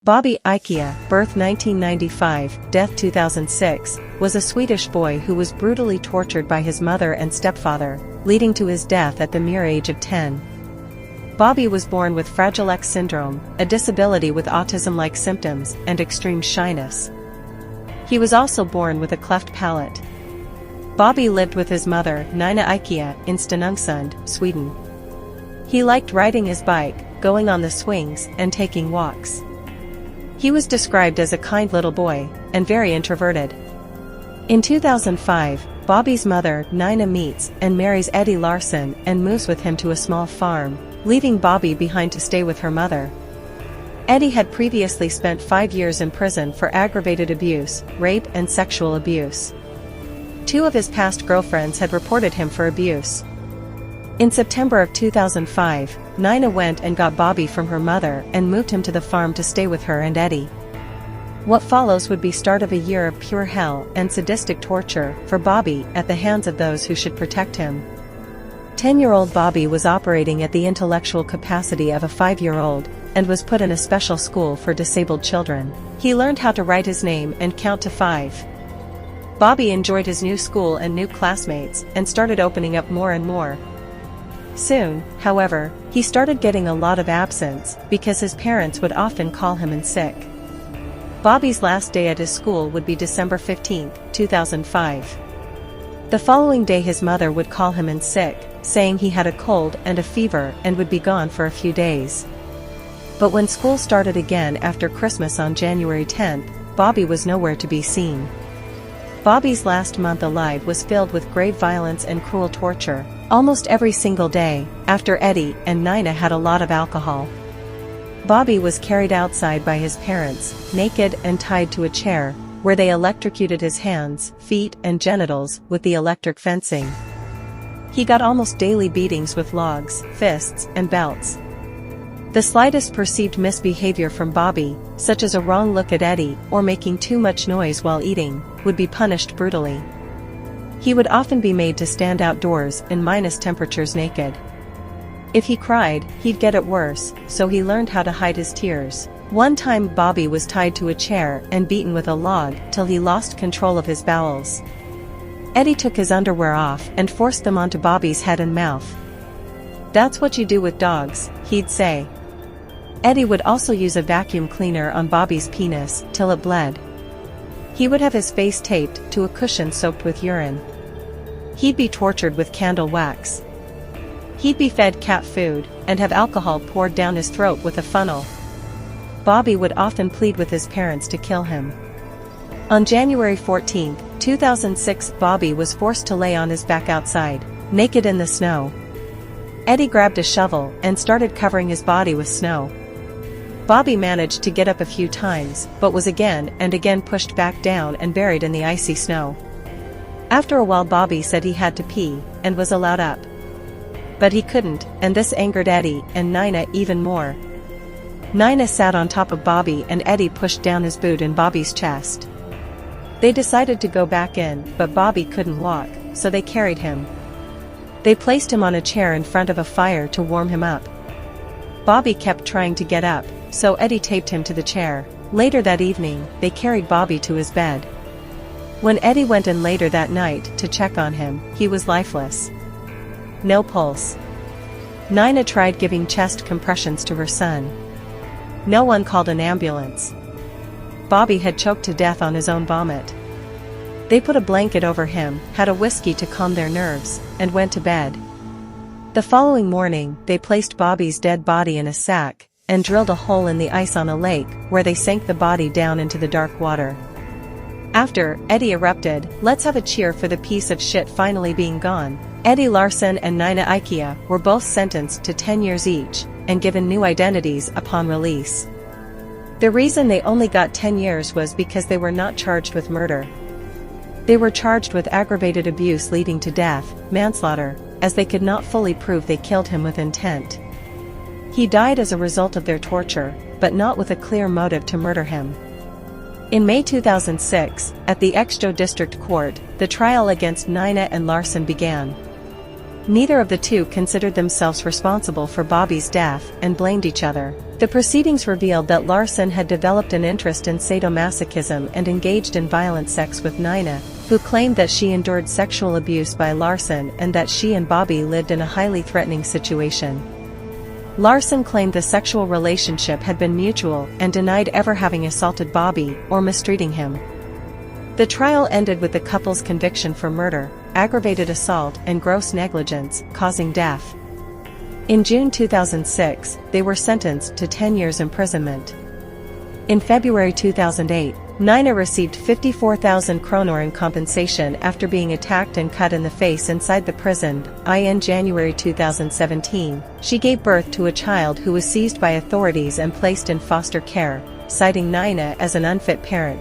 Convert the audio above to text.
Bobby ÄIKIÄ, birth 1995, death 2006, was a Swedish boy who was brutally tortured by his mother and stepfather, leading to his death at the mere age of 10. Bobby was born with Fragile X syndrome, a disability with autism-like symptoms and extreme shyness. He was also born with a cleft palate. Bobby lived with his mother, Nina ÄIKIÄ, in Stenungsund, Sweden. He liked riding his bike, going on the swings, and taking walks. He was described as a kind little boy, and very introverted. In 2005, Bobby's mother, Nina, meets and marries Eddie Larsson and moves with him to a small farm, leaving Bobby behind to stay with her mother. Eddie had previously spent 5 years in prison for aggravated abuse, rape and sexual abuse. 2 of his past girlfriends had reported him for abuse. In September of 2005, Nina went and got Bobby from her mother and moved him to the farm to stay with her and Eddie. What follows would be start of a year of pure hell and sadistic torture for Bobby at the hands of those who should protect him. 10-year-old Bobby was operating at the intellectual capacity of a 5-year-old and was put in a special school for disabled children. He learned how to write his name and count to 5. Bobby enjoyed his new school and new classmates and started opening up more and more. Soon, however, he started getting a lot of absence because his parents would often call him in sick. Bobby's last day at his school would be December 15, 2005. The following day his mother would call him in sick, saying he had a cold and a fever and would be gone for a few days. But when school started again after Christmas on January 10, Bobby was nowhere to be seen. Bobby's last month alive was filled with grave violence and cruel torture, almost every single day, after Eddie and Nina had a lot of alcohol. Bobby was carried outside by his parents, naked and tied to a chair, where they electrocuted his hands, feet and genitals with the electric fencing. He got almost daily beatings with logs, fists and belts. The slightest perceived misbehavior from Bobby, such as a wrong look at Eddie or making too much noise while eating, would be punished brutally. He would often be made to stand outdoors in minus temperatures naked. If he cried, he'd get it worse, so he learned how to hide his tears. One time Bobby was tied to a chair and beaten with a log till he lost control of his bowels. Eddie took his underwear off and forced them onto Bobby's head and mouth. "That's what you do with dogs," he'd say. Eddie would also use a vacuum cleaner on Bobby's penis till it bled. He would have his face taped to a cushion soaked with urine. He'd be tortured with candle wax. He'd be fed cat food and have alcohol poured down his throat with a funnel. Bobby would often plead with his parents to kill him. On January 14, 2006, Bobby was forced to lay on his back outside, naked in the snow. Eddie grabbed a shovel and started covering his body with snow. Bobby managed to get up a few times, but was again and again pushed back down and buried in the icy snow. After a while Bobby said he had to pee, and was allowed up. But he couldn't, and this angered Eddie and Nina even more. Nina sat on top of Bobby and Eddie pushed down his boot in Bobby's chest. They decided to go back in, but Bobby couldn't walk, so they carried him. They placed him on a chair in front of a fire to warm him up. Bobby kept trying to get up, so Eddie taped him to the chair. Later that evening, they carried Bobby to his bed. When Eddie went in later that night to check on him, he was lifeless. No pulse. Nina tried giving chest compressions to her son. No one called an ambulance. Bobby had choked to death on his own vomit. They put a blanket over him, had a whiskey to calm their nerves, and went to bed. The following morning, they placed Bobby's dead body in a sack, and drilled a hole in the ice on a lake, where they sank the body down into the dark water. After, Eddie erupted, "Let's have a cheer for the piece of shit finally being gone." Eddie Larsson and Nina ÄIKIÄ were both sentenced to 10 years each, and given new identities upon release. The reason they only got 10 years was because they were not charged with murder. They were charged with aggravated abuse leading to death, manslaughter, as they could not fully prove they killed him with intent. He died as a result of their torture, but not with a clear motive to murder him. In May 2006, at the Eksjö District Court, the trial against Nina and Larsson began. Neither of the two considered themselves responsible for Bobby's death and blamed each other. The proceedings revealed that Larson had developed an interest in sadomasochism and engaged in violent sex with Nina, who claimed that she endured sexual abuse by Larson and that she and Bobby lived in a highly threatening situation. Larson claimed the sexual relationship had been mutual and denied ever having assaulted Bobby or mistreating him. The trial ended with the couple's conviction for murder, aggravated assault and gross negligence, causing death. In June 2006, they were sentenced to 10 years imprisonment. In February 2008, Nina received 54,000 kronor in compensation after being attacked and cut in the face inside the prison. In January 2017, she gave birth to a child who was seized by authorities and placed in foster care, citing Nina as an unfit parent.